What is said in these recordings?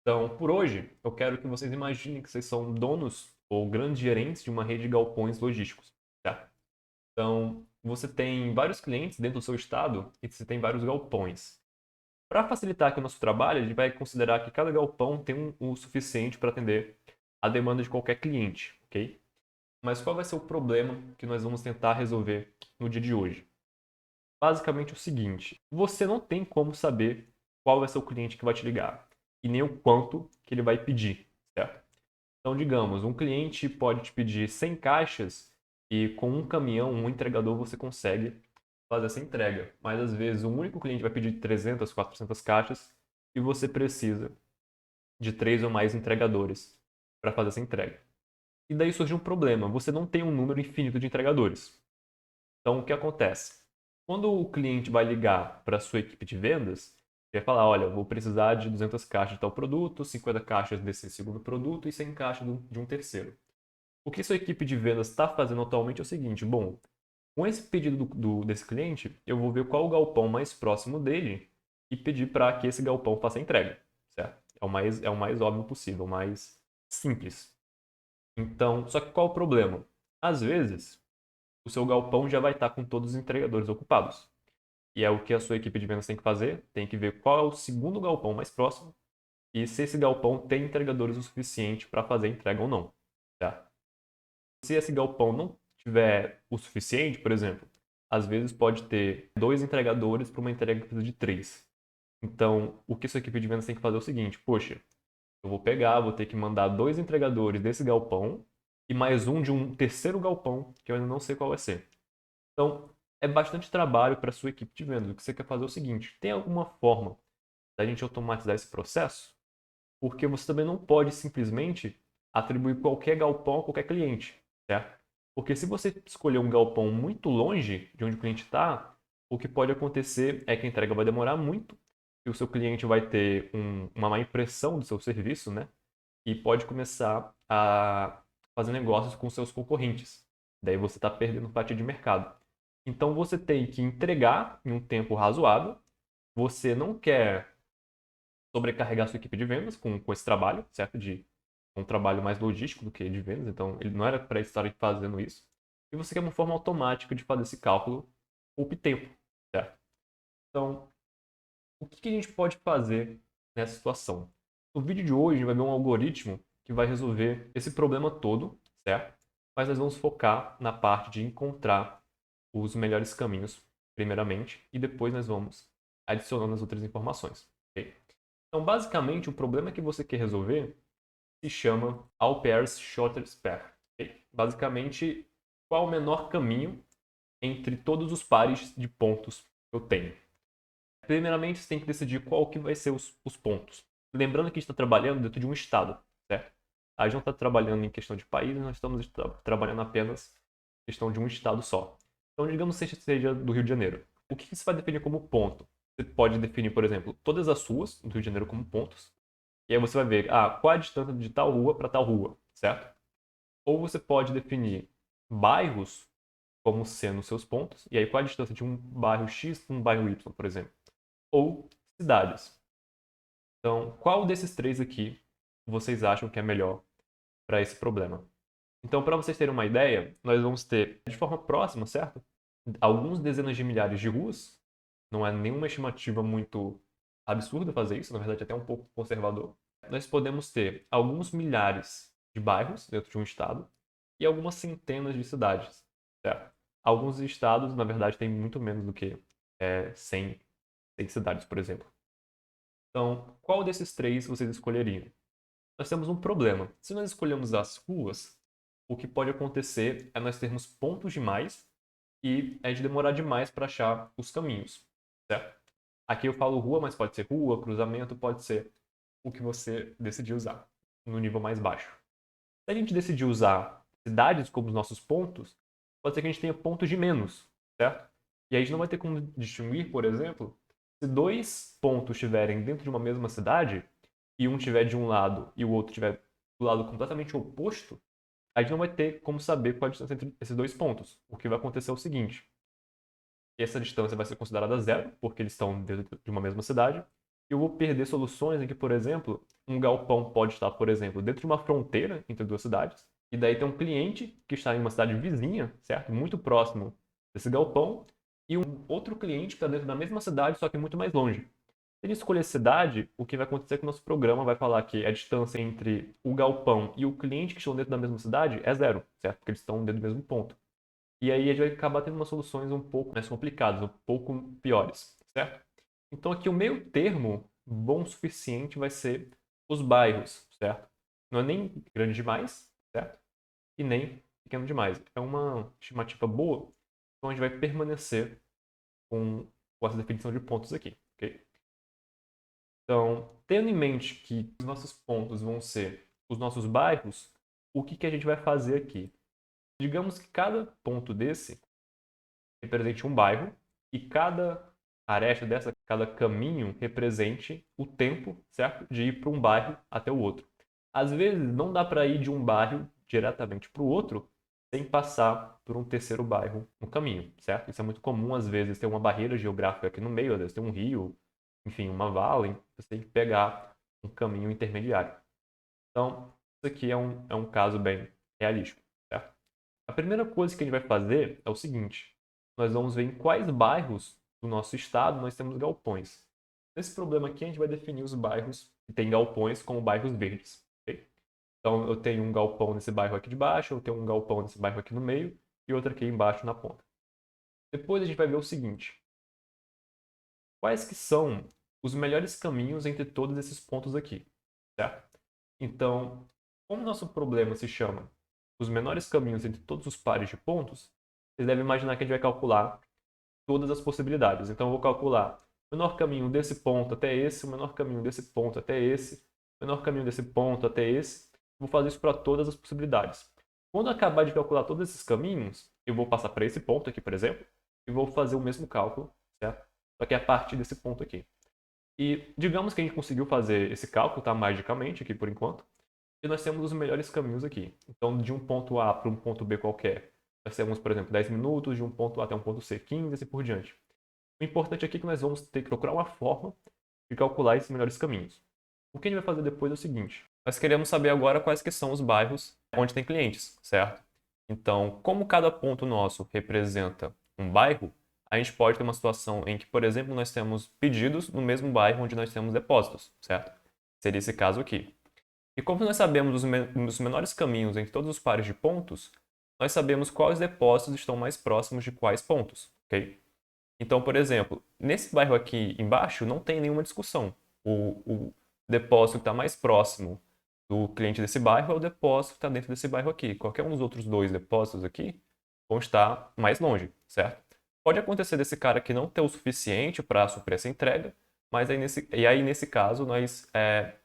Então, por hoje, eu quero que vocês imaginem que vocês são donos ou grandes gerentes de uma rede de galpões logísticos, tá? Então, você tem vários clientes dentro do seu estado e você tem vários galpões. Para facilitar aqui o nosso trabalho, a gente vai considerar que cada galpão tem o suficiente para atender a demanda de qualquer cliente, ok? Mas qual vai ser o problema que nós vamos tentar resolver no dia de hoje? Basicamente o seguinte: você não tem como saber qual vai ser o cliente que vai te ligar e nem o quanto que ele vai pedir, certo? Então, digamos, um cliente pode te pedir 100 caixas e com um caminhão, um entregador, você consegue fazer essa entrega. Mas às vezes um único cliente vai pedir 300, 400 caixas e você precisa de três ou mais entregadores para fazer essa entrega. E daí surge um problema: você não tem um número infinito de entregadores. Então, o que acontece? Quando o cliente vai ligar para a sua equipe de vendas, ele vai falar: olha, eu vou precisar de 200 caixas de tal produto, 50 caixas desse segundo produto e 100 caixas de um terceiro. O que sua equipe de vendas está fazendo atualmente é o seguinte: bom, com esse pedido desse cliente, eu vou ver qual o galpão mais próximo dele e pedir para que esse galpão faça a entrega, certo? É o mais óbvio possível, o mais simples. Então, só que qual o problema? Às vezes, o seu galpão já vai estar com todos os entregadores ocupados. E é o que a sua equipe de vendas tem que fazer, tem que ver qual é o segundo galpão mais próximo e se esse galpão tem entregadores o suficiente para fazer a entrega ou não. Tá? Se esse galpão não tiver o suficiente, por exemplo, às vezes pode ter dois entregadores para uma entrega que precisa de três. Então, o que sua equipe de vendas tem que fazer é o seguinte: poxa, eu vou pegar, vou ter que mandar dois entregadores desse galpão e mais um de um terceiro galpão, que eu ainda não sei qual vai ser. Então, é bastante trabalho para a sua equipe de vendas. O que você quer fazer é o seguinte: tem alguma forma da gente automatizar esse processo? Porque você também não pode simplesmente atribuir qualquer galpão a qualquer cliente, certo? Porque se você escolher um galpão muito longe de onde o cliente está, o que pode acontecer é que a entrega vai demorar muito e o seu cliente vai ter uma má impressão do seu serviço, né? E pode começar a fazer negócios com seus concorrentes. Daí você está perdendo fatia de mercado. Então você tem que entregar em um tempo razoável. Você não quer sobrecarregar sua equipe de vendas com esse trabalho, certo? De um trabalho mais logístico do que de vendas. Então ele não era para estar fazendo isso. E você quer uma forma automática de fazer esse cálculo, poupe tempo, certo? Então, o que a gente pode fazer nessa situação? No vídeo de hoje, a gente vai ver um algoritmo que vai resolver esse problema todo, certo? Mas nós vamos focar na parte de encontrar os melhores caminhos, primeiramente, e depois nós vamos adicionando as outras informações. Ok? Então, basicamente, o problema que você quer resolver se chama All Pairs Shortest Path. Ok? Basicamente, qual o menor caminho entre todos os pares de pontos que eu tenho. Primeiramente, você tem que decidir qual que vai ser os pontos. Lembrando que a gente está trabalhando dentro de um estado, certo? A gente não está trabalhando em questão de país, nós estamos trabalhando apenas em questão de um estado só. Então, digamos que seja do Rio de Janeiro. O que você vai definir como ponto? Você pode definir, por exemplo, todas as ruas do Rio de Janeiro como pontos. E aí você vai ver, qual a distância de tal rua para tal rua, certo? Ou você pode definir bairros como sendo seus pontos, e aí qual a distância de um bairro X para um bairro Y, por exemplo. Ou cidades. Então, qual desses três aqui vocês acham que é melhor para esse problema? Então, para vocês terem uma ideia, nós vamos ter, de forma próxima, certo? Alguns dezenas de milhares de ruas. Não é nenhuma estimativa muito absurda fazer isso, na verdade, até um pouco conservador. Nós podemos ter alguns milhares de bairros dentro de um estado e algumas centenas de cidades, certo? Alguns estados, na verdade, têm muito menos do que 100 cidades, por exemplo. Então, qual desses três vocês escolheriam? Nós temos um problema. Se nós escolhemos as ruas, o que pode acontecer é nós termos pontos demais e a gente demorar demais para achar os caminhos, certo? Aqui eu falo rua, mas pode ser rua, cruzamento, pode ser o que você decidir usar no nível mais baixo. Se a gente decidir usar cidades como os nossos pontos, pode ser que a gente tenha pontos de menos, certo? E aí a gente não vai ter como distinguir, por exemplo, se dois pontos estiverem dentro de uma mesma cidade e um estiver de um lado e o outro estiver do lado completamente oposto, a gente não vai ter como saber qual a distância entre esses dois pontos. O que vai acontecer é o seguinte: essa distância vai ser considerada zero, porque eles estão dentro de uma mesma cidade, eu vou perder soluções em que, por exemplo, um galpão pode estar, por exemplo, dentro de uma fronteira entre duas cidades, e daí tem um cliente que está em uma cidade vizinha, certo? Muito próximo desse galpão, e um outro cliente que está dentro da mesma cidade, só que muito mais longe. Se ele escolher cidade, o que vai acontecer é que o nosso programa vai falar que a distância entre o galpão e o cliente que estão dentro da mesma cidade é zero, certo? Porque eles estão dentro do mesmo ponto. E aí a gente vai acabar tendo umas soluções um pouco mais complicadas, um pouco piores, certo? Então aqui o meio termo bom o suficiente vai ser os bairros, certo? Não é nem grande demais, certo? E nem pequeno demais. É uma estimativa boa, então a gente vai permanecer com essa definição de pontos aqui, ok? Então, tendo em mente que os nossos pontos vão ser os nossos bairros, o que a gente vai fazer aqui? Digamos que cada ponto desse represente um bairro e cada aresta dessa, cada caminho represente o tempo, certo? De ir para um bairro até o outro. Às vezes não dá para ir de um bairro diretamente para o outro sem passar por um terceiro bairro no caminho, certo? Isso é muito comum, às vezes, ter uma barreira geográfica aqui no meio, às vezes tem um rio, enfim, uma vala, você tem que pegar um caminho intermediário. Então, isso aqui é um caso bem realístico, certo? A primeira coisa que a gente vai fazer é o seguinte: nós vamos ver em quais bairros do nosso estado nós temos galpões. Nesse problema aqui, a gente vai definir os bairros que têm galpões como bairros verdes. Ok? Então, eu tenho um galpão nesse bairro aqui de baixo, eu tenho um galpão nesse bairro aqui no meio e outro aqui embaixo na ponta. Depois a gente vai ver o seguinte: quais que são os melhores caminhos entre todos esses pontos aqui, certo? Então, como o nosso problema se chama os menores caminhos entre todos os pares de pontos, vocês devem imaginar que a gente vai calcular todas as possibilidades. Então, eu vou calcular o menor caminho desse ponto até esse, o menor caminho desse ponto até esse, o menor caminho desse ponto até esse. Vou fazer isso para todas as possibilidades. Quando eu acabar de calcular todos esses caminhos, eu vou passar para esse ponto aqui, por exemplo, e vou fazer o mesmo cálculo, certo? Só que é a partir desse ponto aqui. E digamos que a gente conseguiu fazer esse cálculo, tá? Magicamente aqui por enquanto. E nós temos os melhores caminhos aqui. Então, de um ponto A para um ponto B qualquer, nós temos, por exemplo, 10 minutos, de um ponto A até um ponto C, 15 e assim por diante. O importante aqui é que nós vamos ter que procurar uma forma de calcular esses melhores caminhos. O que a gente vai fazer depois é o seguinte: nós queremos saber agora quais que são os bairros onde tem clientes, certo? Então, como cada ponto nosso representa um bairro, a gente pode ter uma situação em que, por exemplo, nós temos pedidos no mesmo bairro onde nós temos depósitos, certo? Seria esse caso aqui. E como nós sabemos os menores caminhos entre todos os pares de pontos, nós sabemos quais depósitos estão mais próximos de quais pontos, ok? Então, por exemplo, nesse bairro aqui embaixo não tem nenhuma discussão. O depósito que está mais próximo do cliente desse bairro é o depósito que está dentro desse bairro aqui. Qualquer um dos outros dois depósitos aqui vão estar mais longe, certo? Pode acontecer desse cara aqui não ter o suficiente para suprir essa entrega, mas aí nesse caso nós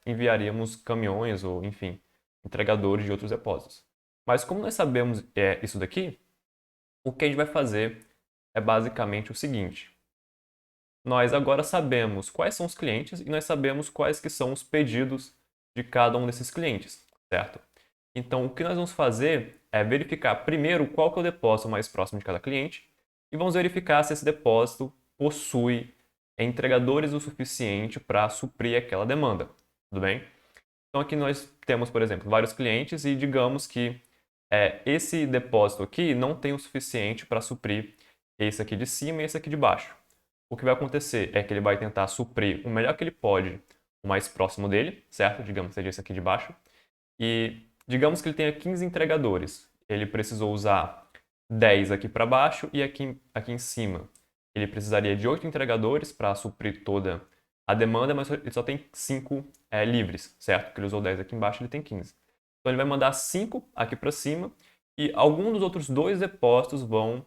enviaríamos caminhões ou, enfim, entregadores de outros depósitos. Mas como nós sabemos isso daqui, o que a gente vai fazer é basicamente o seguinte: nós agora sabemos quais são os clientes e nós sabemos quais que são os pedidos de cada um desses clientes, certo? Então, o que nós vamos fazer é verificar primeiro qual que é o depósito mais próximo de cada cliente e vamos verificar se esse depósito possui entregadores o suficiente para suprir aquela demanda, tudo bem? Então, aqui nós temos, por exemplo, vários clientes e digamos que esse depósito aqui não tem o suficiente para suprir esse aqui de cima e esse aqui de baixo. O que vai acontecer é que ele vai tentar suprir o melhor que ele pode, o mais próximo dele, certo? Digamos que seja esse aqui de baixo. E digamos que ele tenha 15 entregadores. Ele precisou usar 10 aqui para baixo e aqui em cima. Ele precisaria de 8 entregadores para suprir toda a demanda, mas ele só tem 5 livres, certo? Porque ele usou 10 aqui embaixo, ele tem 15. Então ele vai mandar 5 aqui para cima e algum dos outros dois depósitos vão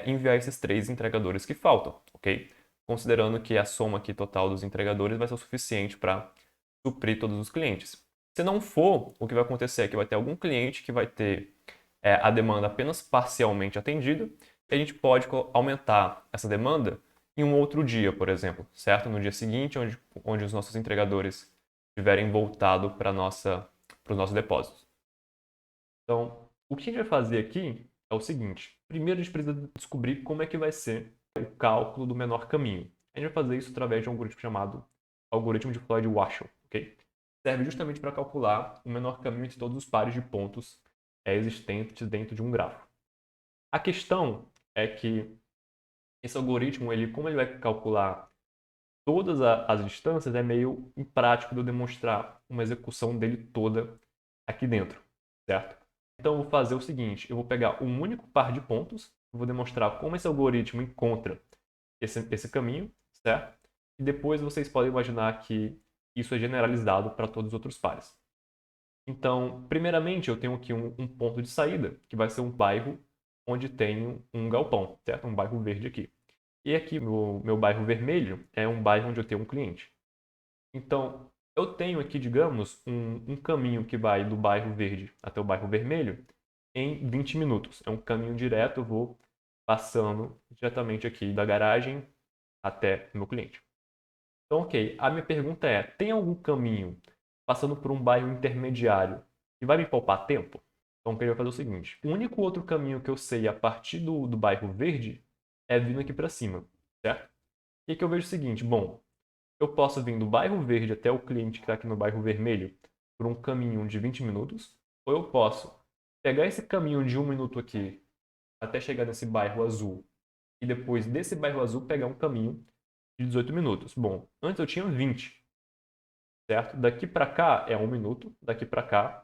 enviar esses 3 entregadores que faltam, ok? Considerando que a soma aqui total dos entregadores vai ser o suficiente para suprir todos os clientes. Se não for, o que vai acontecer é que vai ter algum cliente que vai ter a demanda apenas parcialmente atendida e a gente pode aumentar essa demanda em um outro dia, por exemplo, certo? No dia seguinte, onde os nossos entregadores tiverem voltado para os nossos depósitos. Então, o que a gente vai fazer aqui é o seguinte: primeiro a gente precisa descobrir como é que vai ser o cálculo do menor caminho. A gente vai fazer isso através de um algoritmo chamado algoritmo de Floyd-Warshall, ok? Serve justamente para calcular o menor caminho entre todos os pares de pontos existentes dentro de um grafo. A questão é que esse algoritmo, como ele vai calcular todas as distâncias, é meio imprático de eu demonstrar uma execução dele toda aqui dentro, certo? Então eu vou fazer o seguinte, eu vou pegar um único par de pontos, eu vou demonstrar como esse algoritmo encontra esse caminho, certo? E depois vocês podem imaginar que isso é generalizado para todos os outros pares. Então, primeiramente, eu tenho aqui um ponto de saída, que vai ser um bairro onde tem um galpão, certo? Um bairro verde aqui. E aqui, meu bairro vermelho, é um bairro onde eu tenho um cliente. Então, eu tenho aqui, digamos, um caminho que vai do bairro verde até o bairro vermelho em 20 minutos. É um caminho direto, eu vou passando diretamente aqui da garagem até o meu cliente. Então, ok, a minha pergunta é, tem algum caminho passando por um bairro intermediário que vai me poupar tempo? Então, eu queria fazer o seguinte, o único outro caminho que eu sei a partir do bairro verde é vindo aqui para cima, certo? E que eu vejo o seguinte, bom, eu posso vir do bairro verde até o cliente que está aqui no bairro vermelho por um caminho de 20 minutos, ou eu posso pegar esse caminho de 1 minuto aqui até chegar nesse bairro azul e depois desse bairro azul pegar um caminho de 18 minutos. Bom, antes eu tinha 20, certo? Daqui para cá é 1 minuto, daqui para cá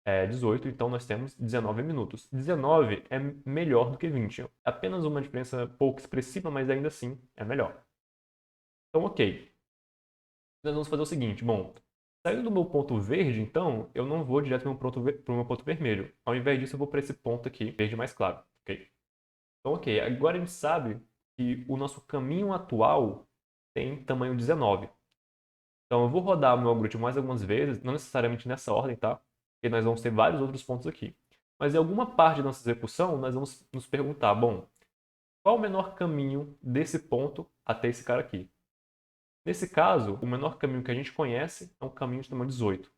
é 18, então nós temos 19 minutos. 19 é melhor do que 20. Apenas uma diferença pouco expressiva, mas ainda assim é melhor. Então, ok. Nós vamos fazer o seguinte, bom, saindo do meu ponto verde, então, eu não vou direto para o meu ponto vermelho. Ao invés disso, eu vou para esse ponto aqui, verde mais claro, ok? Então, ok, agora a gente sabe que o nosso caminho atual tem tamanho 19. Então, eu vou rodar o meu algoritmo mais algumas vezes, não necessariamente nessa ordem, tá? Porque nós vamos ter vários outros pontos aqui. Mas em alguma parte da nossa execução, nós vamos nos perguntar, bom, qual o menor caminho desse ponto até esse cara aqui? Nesse caso, o menor caminho que a gente conhece é um caminho de tamanho 18.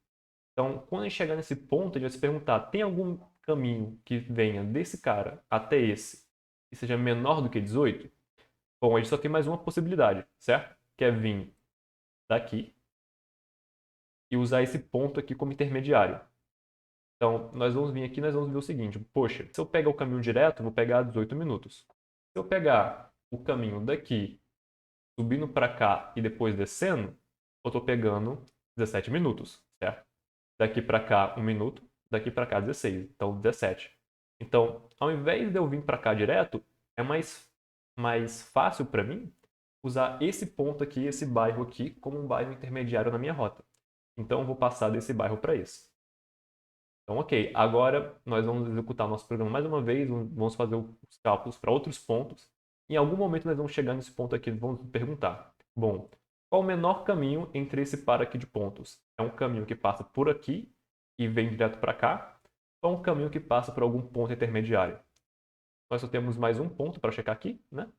Então, quando a gente chegar nesse ponto, a gente vai se perguntar, tem algum caminho que venha desse cara até esse que seja menor do que 18? Bom, a gente só tem mais uma possibilidade, certo? Que é vir daqui e usar esse ponto aqui como intermediário. Então, nós vamos vir aqui e nós vamos ver o seguinte, poxa, se eu pegar o caminho direto, eu vou pegar 18 minutos. Se eu pegar o caminho daqui, subindo para cá e depois descendo, eu estou pegando 17 minutos, certo? Daqui para cá, 1 minuto, daqui para cá, 16, então 17. Então, ao invés de eu vir para cá direto, é mais fácil para mim usar esse ponto aqui, esse bairro aqui, como um bairro intermediário na minha rota. Então, eu vou passar desse bairro para esse. Então, ok, agora nós vamos executar o nosso programa mais uma vez, vamos fazer os cálculos para outros pontos. Em algum momento nós vamos chegar nesse ponto aqui e vamos perguntar, bom, qual o menor caminho entre esse par aqui de pontos? É um caminho que passa por aqui e vem direto para cá, ou um caminho que passa por algum ponto intermediário? Nós só temos mais um ponto para checar aqui, né?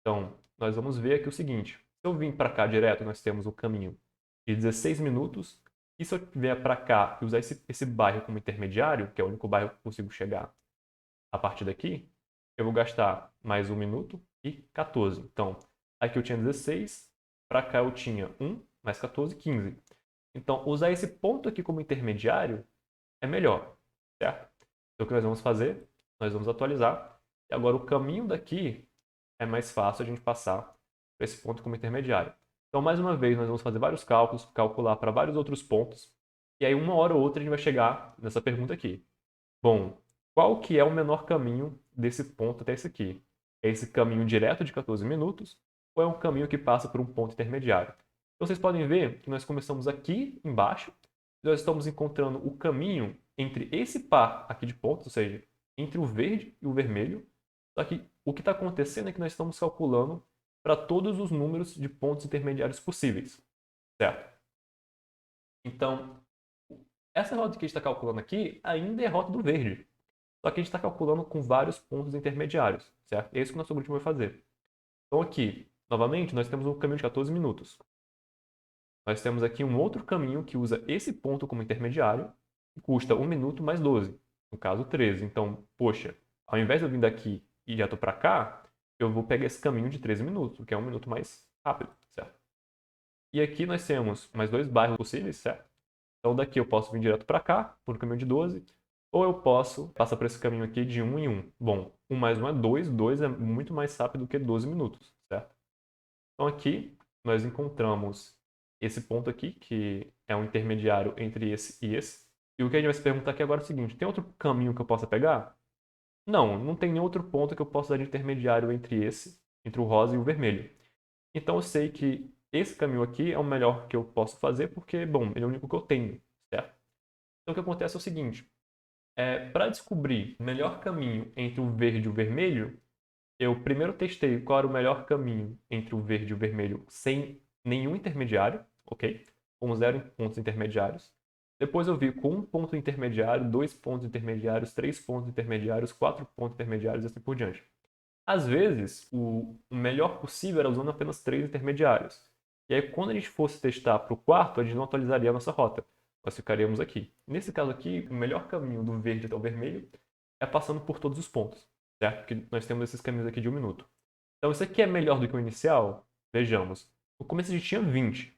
Então, nós vamos ver aqui o seguinte, se eu vim para cá direto, nós temos o caminho de 16 minutos. E se eu vier para cá e usar esse bairro como intermediário, que é o único bairro que eu consigo chegar a partir daqui, eu vou gastar mais 1 minuto e 14. Então, aqui eu tinha 16, para cá eu tinha 1, mais 14, 15. Então, usar esse ponto aqui como intermediário é melhor, certo? Então, o que nós vamos fazer? Nós vamos atualizar. E agora o caminho daqui é mais fácil a gente passar para esse ponto como intermediário. Então, mais uma vez, nós vamos fazer vários cálculos, calcular para vários outros pontos, e aí uma hora ou outra a gente vai chegar nessa pergunta aqui. Bom, qual que é o menor caminho desse ponto até esse aqui? É esse caminho direto de 14 minutos, ou é um caminho que passa por um ponto intermediário? Então, vocês podem ver que nós começamos aqui embaixo, e nós estamos encontrando o caminho entre esse par aqui de pontos, ou seja, entre o verde e o vermelho, só que o que está acontecendo é que nós estamos calculando para todos os números de pontos intermediários possíveis, certo? Então, essa rota que a gente está calculando aqui ainda é a rota do verde, só que a gente está calculando com vários pontos intermediários, certo? É isso que o nosso algoritmo vai fazer. Então aqui, novamente, nós temos um caminho de 14 minutos. Nós temos aqui um outro caminho que usa esse ponto como intermediário, que custa 1 minuto mais 12, no caso 13. Então, poxa, ao invés de eu vir daqui e já estou para cá, eu vou pegar esse caminho de 13 minutos, que é 1 minuto mais rápido, certo? E aqui nós temos mais 2 bairros possíveis, certo? Então daqui eu posso vir direto para cá, por um caminho de 12, ou eu posso passar por esse caminho aqui de 1 em 1. Bom, 1 mais 1 é 2, 2 é muito mais rápido do que 12 minutos, certo? Então aqui nós encontramos esse ponto aqui, que é um intermediário entre esse e esse. E o que a gente vai se perguntar aqui agora é o seguinte: tem outro caminho que eu possa pegar? Não, não tem nenhum outro ponto que eu possa dar de intermediário entre o rosa e o vermelho. Então eu sei que esse caminho aqui é o melhor que eu posso fazer porque, bom, ele é o único que eu tenho, certo? Então o que acontece é o seguinte: para descobrir o melhor caminho entre o verde e o vermelho, eu primeiro testei qual era o melhor caminho entre o verde e o vermelho sem nenhum intermediário, ok? Com 0 pontos intermediários. Depois eu vi com 1 ponto intermediário, 2 pontos intermediários, 3 pontos intermediários, 4 pontos intermediários e assim por diante. Às vezes, o melhor possível era usando apenas 3 intermediários. E aí, quando a gente fosse testar para o quarto, a gente não atualizaria a nossa rota. Nós ficaríamos aqui. Nesse caso aqui, o melhor caminho do verde até o vermelho é passando por todos os pontos, certo? Porque nós temos esses caminhos aqui de 1 minuto. Então, isso aqui é melhor do que o inicial? Vejamos. No começo a gente tinha 20.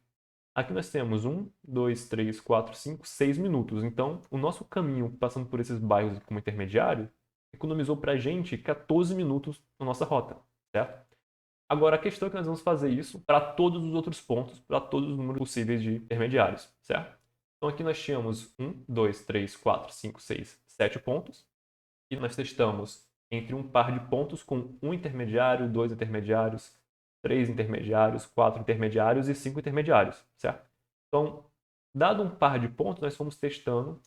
Aqui nós temos 1, 2, 3, 4, 5, 6 minutos. Então, o nosso caminho passando por esses bairros como intermediário economizou para a gente 14 minutos na nossa rota, certo? Agora, a questão é que nós vamos fazer isso para todos os outros pontos, para todos os números possíveis de intermediários, certo? Então, aqui nós tínhamos 1, 2, 3, 4, 5, 6, 7 pontos. E nós testamos entre um par de pontos com um intermediário, 2 intermediários, 3 intermediários, 4 intermediários e 5 intermediários, certo? Então, dado um par de pontos, nós fomos testando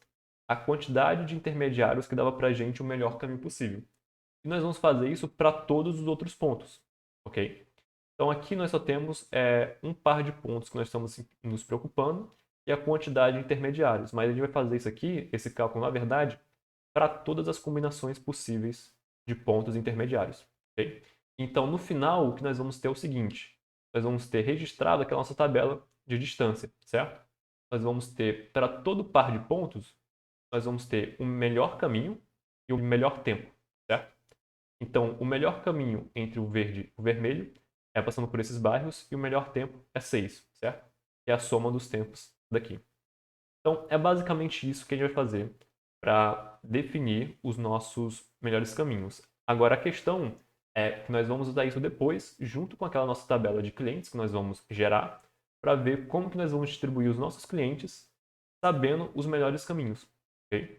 a quantidade de intermediários que dava para a gente o melhor caminho possível. E nós vamos fazer isso para todos os outros pontos, ok? Então aqui nós só temos um par de pontos que nós estamos nos preocupando e a quantidade de intermediários. Mas a gente vai fazer isso aqui, esse cálculo, na verdade, para todas as combinações possíveis de pontos intermediários, ok? Então no final o que nós vamos ter é o seguinte: nós vamos ter registrado aquela nossa tabela de distância, certo? Nós vamos ter para todo par de pontos nós vamos ter o melhor caminho e o melhor tempo, certo? Então, o melhor caminho entre o verde e o vermelho é passando por esses bairros e o melhor tempo é 6, certo? Que é a soma dos tempos daqui. Então, é basicamente isso que a gente vai fazer para definir os nossos melhores caminhos. Agora, a questão é que nós vamos usar isso depois, junto com aquela nossa tabela de clientes que nós vamos gerar, para ver como que nós vamos distribuir os nossos clientes sabendo os melhores caminhos. Ok?